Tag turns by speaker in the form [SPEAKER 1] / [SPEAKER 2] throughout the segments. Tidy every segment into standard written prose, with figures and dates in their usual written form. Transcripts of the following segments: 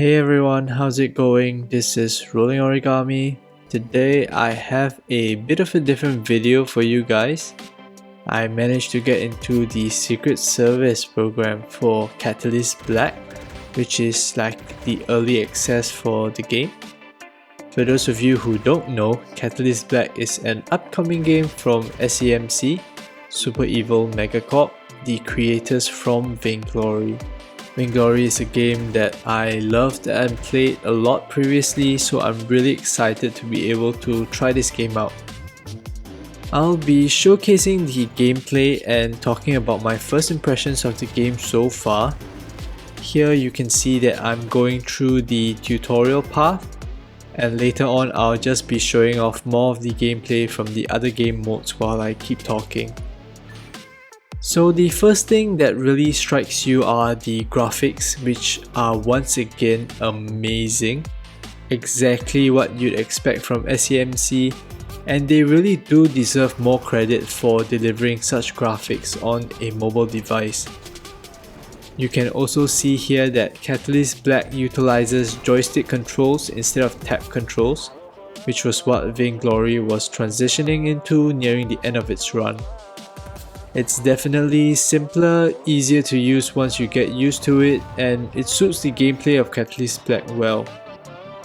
[SPEAKER 1] Hey everyone, how's it going? This is Rolling Origami. Today I have a bit of a different video for you guys. I managed to get into the Secret Service program for Catalyst Black, which is like the early access for the game. For those of you who don't know, Catalyst Black is an upcoming game from SEMC, Super Evil Megacorp, the creators from Vainglory. Vainglory is a game that I loved and played a lot previously, so I'm really excited to be able to try this game out. I'll be showcasing the gameplay and talking about my first impressions of the game so far. Here you can see that I'm going through the tutorial path, and later on I'll just be showing off more of the gameplay from the other game modes while I keep talking. So the first thing that really strikes you are the graphics, which are once again amazing. Exactly what you'd expect from SEMC, and they really do deserve more credit for delivering such graphics on a mobile device. You can also see here that Catalyst Black utilizes joystick controls instead of tap controls, which was what Vainglory was transitioning into nearing the end of its run. It's definitely simpler, easier to use once you get used to it, and it suits the gameplay of Catalyst Black well.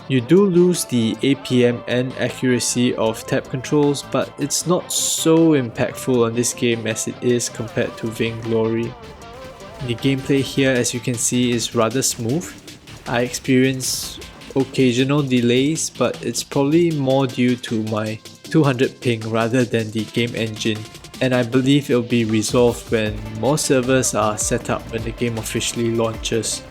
[SPEAKER 1] You do lose the APM and accuracy of tap controls, but it's not so impactful on this game as it is compared to Vainglory. The gameplay here, as you can see, is rather smooth. I experience occasional delays, but it's probably more due to my 200 ping rather than the game engine. And I believe it will be resolved when more servers are set up when the game officially launches.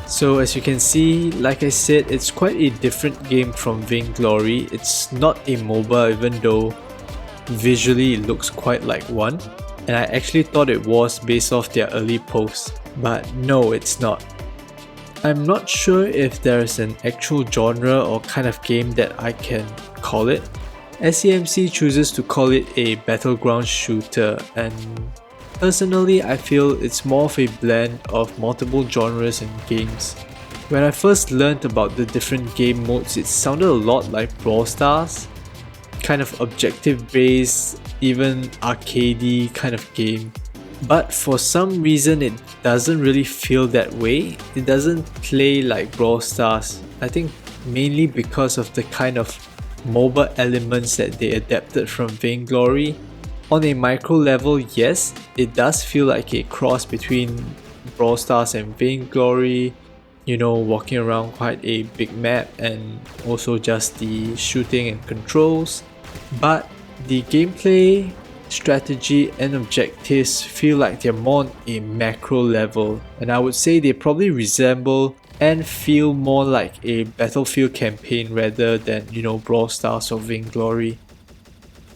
[SPEAKER 1] So as you can see, like I said, it's quite a different game from Vainglory. It's not a MOBA, even though visually it looks quite like one. And I actually thought it was based off their early posts, but no, it's not. I'm not sure if there's an actual genre or kind of game that I can call it. SEMC chooses to call it a battleground shooter, and personally I feel it's more of a blend of multiple genres and games. When I first learned about the different game modes, it sounded a lot like Brawl Stars, kind of objective based, even arcadey kind of game. But for some reason it doesn't really feel that way. It doesn't play like Brawl Stars, I think mainly because of the kind of MOBA elements that they adapted from Vainglory. On a micro level, yes, it does feel like a cross between Brawl Stars and Vainglory, you know, walking around quite a big map and also just the shooting and controls. But the gameplay, strategy and objectives feel like they're more on a macro level, and I would say they probably resemble and feel more like a Battlefield campaign rather than, you know, Brawl Stars or Vainglory.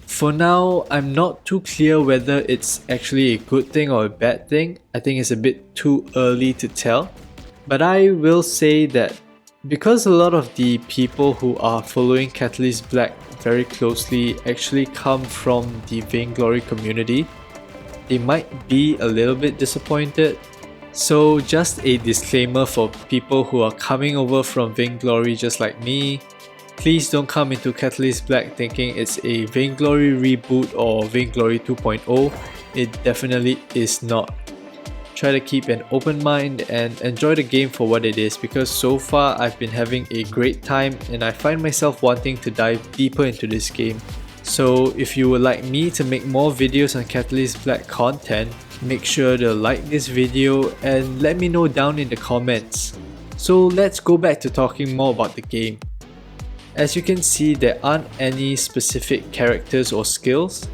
[SPEAKER 1] For now, I'm not too clear whether it's actually a good thing or a bad thing. I think it's a bit too early to tell. But I will say that because a lot of the people who are following Catalyst Black very closely actually come from the Vainglory community, they might be a little bit disappointed. So just a disclaimer for people who are coming over from Vainglory just like me, please don't come into Catalyst Black thinking it's a Vainglory reboot or Vainglory 2.0, it definitely is not. Try to keep an open mind and enjoy the game for what it is, because so far I've been having a great time and I find myself wanting to dive deeper into this game. So if you would like me to make more videos on Catalyst Black content, make sure to like this video and let me know down in the comments. So let's go back to talking more about the game. As you can see, there aren't any specific characters or skills.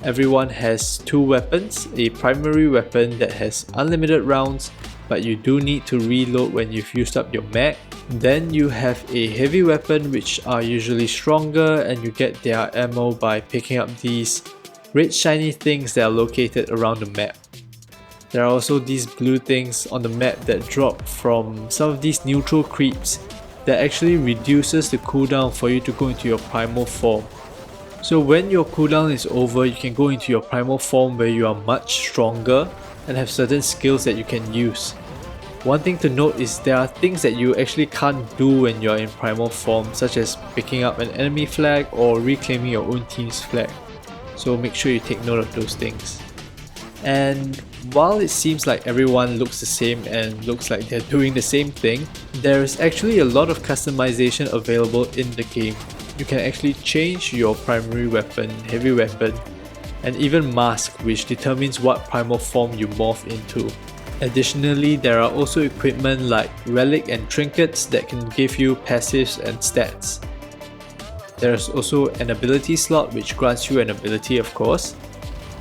[SPEAKER 1] Everyone has two weapons, a primary weapon that has unlimited rounds, but you do need to reload when you've used up your mag. Then you have a heavy weapon, which are usually stronger, and you get their ammo by picking up these red shiny things that are located around the map. There are also these blue things on the map that drop from some of these neutral creeps that actually reduces the cooldown for you to go into your primal form. So when your cooldown is over, you can go into your primal form where you are much stronger and have certain skills that you can use. One thing to note is there are things that you actually can't do when you're in primal form, such as picking up an enemy flag or reclaiming your own team's flag. So make sure you take note of those things. And while it seems like everyone looks the same and looks like they're doing the same thing, there is actually a lot of customization available in the game. You can actually change your primary weapon, heavy weapon, and even mask, which determines what primal form you morph into. Additionally, there are also equipment like relic and trinkets that can give you passives and stats. There's also an ability slot which grants you an ability, of course.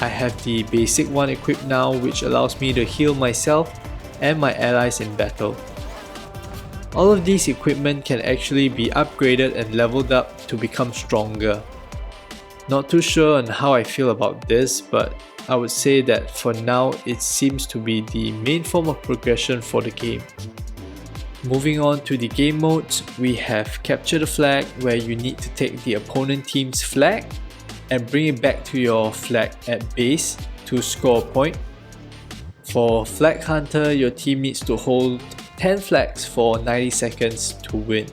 [SPEAKER 1] I have the basic one equipped now, which allows me to heal myself and my allies in battle. All of these equipment can actually be upgraded and leveled up to become stronger. Not too sure on how I feel about this, but I would say that for now it seems to be the main form of progression for the game. Moving on to the game modes, we have Capture the Flag, where you need to take the opponent team's flag and bring it back to your flag at base to score a point. For Flag Hunter, your team needs to hold 10 flags for 90 seconds to win.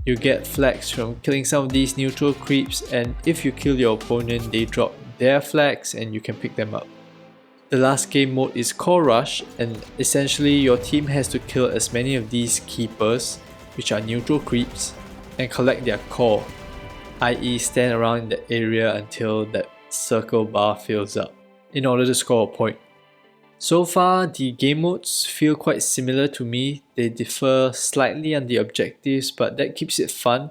[SPEAKER 1] You get flags from killing some of these neutral creeps, and if you kill your opponent, they drop their flags and you can pick them up. The last game mode is Core Rush, and essentially your team has to kill as many of these keepers, which are neutral creeps, and collect their core, i.e. stand around in the area until that circle bar fills up, in order to score a point. So far, the game modes feel quite similar to me. They differ slightly on the objectives, but that keeps it fun,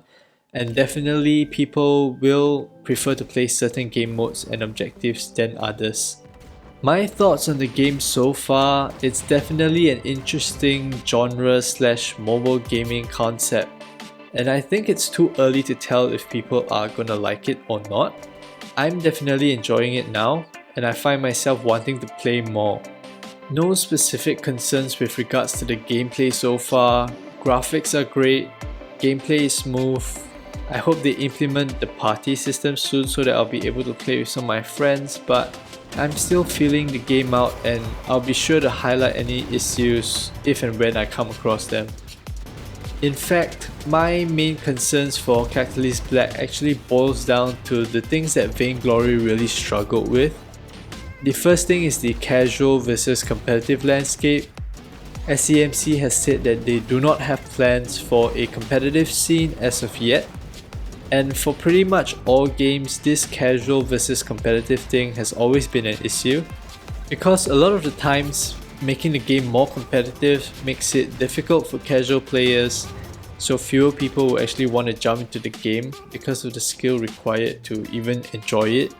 [SPEAKER 1] and definitely people will prefer to play certain game modes and objectives than others. My thoughts on the game so far, it's definitely an interesting genre/mobile gaming concept, and I think it's too early to tell if people are gonna like it or not. I'm definitely enjoying it now, and I find myself wanting to play more. No specific concerns with regards to the gameplay so far. Graphics are great, gameplay is smooth. I hope they implement the party system soon so that I'll be able to play with some of my friends, but I'm still feeling the game out, and I'll be sure to highlight any issues if and when I come across them. In fact, my main concerns for Catalyst Black actually boils down to the things that Vainglory really struggled with. The first thing is the casual versus competitive landscape. SEMC has said that they do not have plans for a competitive scene as of yet. And for pretty much all games, this casual versus competitive thing has always been an issue, because a lot of the times making the game more competitive makes it difficult for casual players, so fewer people will actually want to jump into the game because of the skill required to even enjoy it.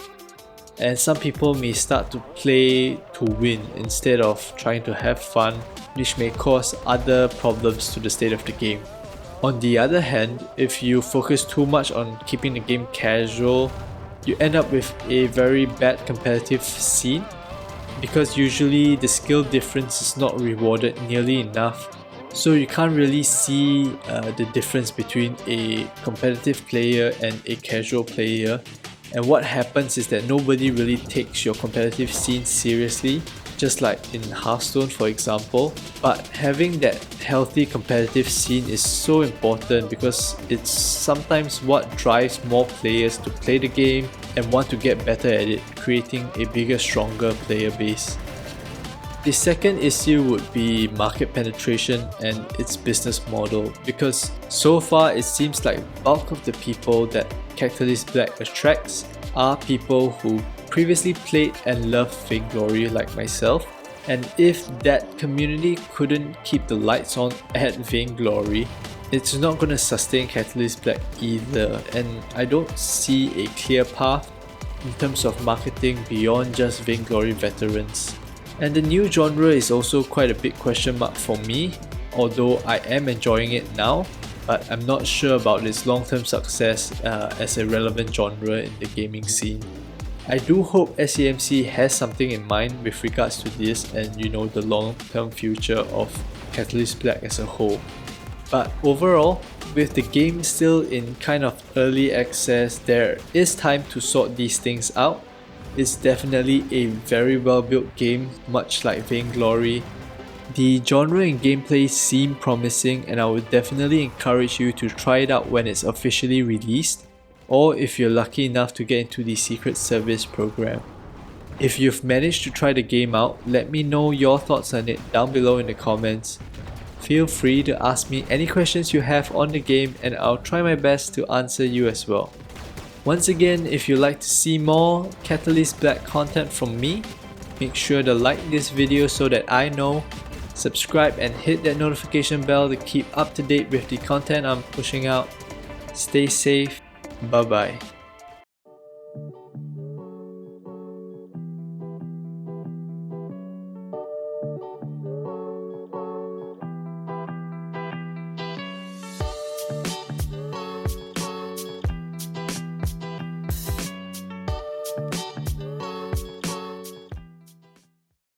[SPEAKER 1] And some people may start to play to win instead of trying to have fun, which may cause other problems to the state of the game. On the other hand, if you focus too much on keeping the game casual, you end up with a very bad competitive scene, because usually the skill difference is not rewarded nearly enough, so you can't really see the difference between a competitive player and a casual player. And what happens is that nobody really takes your competitive scene seriously, just like in Hearthstone for example. But having that healthy competitive scene is so important, because it's sometimes what drives more players to play the game and want to get better at it, creating a bigger, stronger player base. The second issue would be market penetration and its business model, because so far it seems like bulk of the people that Catalyst Black attracts are people who previously played and loved Vainglory like myself, and if that community couldn't keep the lights on at Vainglory, it's not going to sustain Catalyst Black either, and I don't see a clear path in terms of marketing beyond just Vainglory veterans. And the new genre is also quite a big question mark for me, although I am enjoying it now, but I'm not sure about its long-term success as a relevant genre in the gaming scene. I do hope SEMC has something in mind with regards to this and the long-term future of Catalyst Black as a whole. But overall, with the game still in kind of early access, there is time to sort these things out. It's definitely a very well built game, much like Vainglory. The genre and gameplay seem promising, and I would definitely encourage you to try it out when it's officially released, or if you're lucky enough to get into the Secret Service program. If you've managed to try the game out, let me know your thoughts on it down below in the comments. Feel free to ask me any questions you have on the game, and I'll try my best to answer you as well. Once again, if you'd like to see more Catalyst Black content from me, make sure to like this video so that I know, subscribe and hit that notification bell to keep up to date with the content I'm pushing out. Stay safe, bye bye.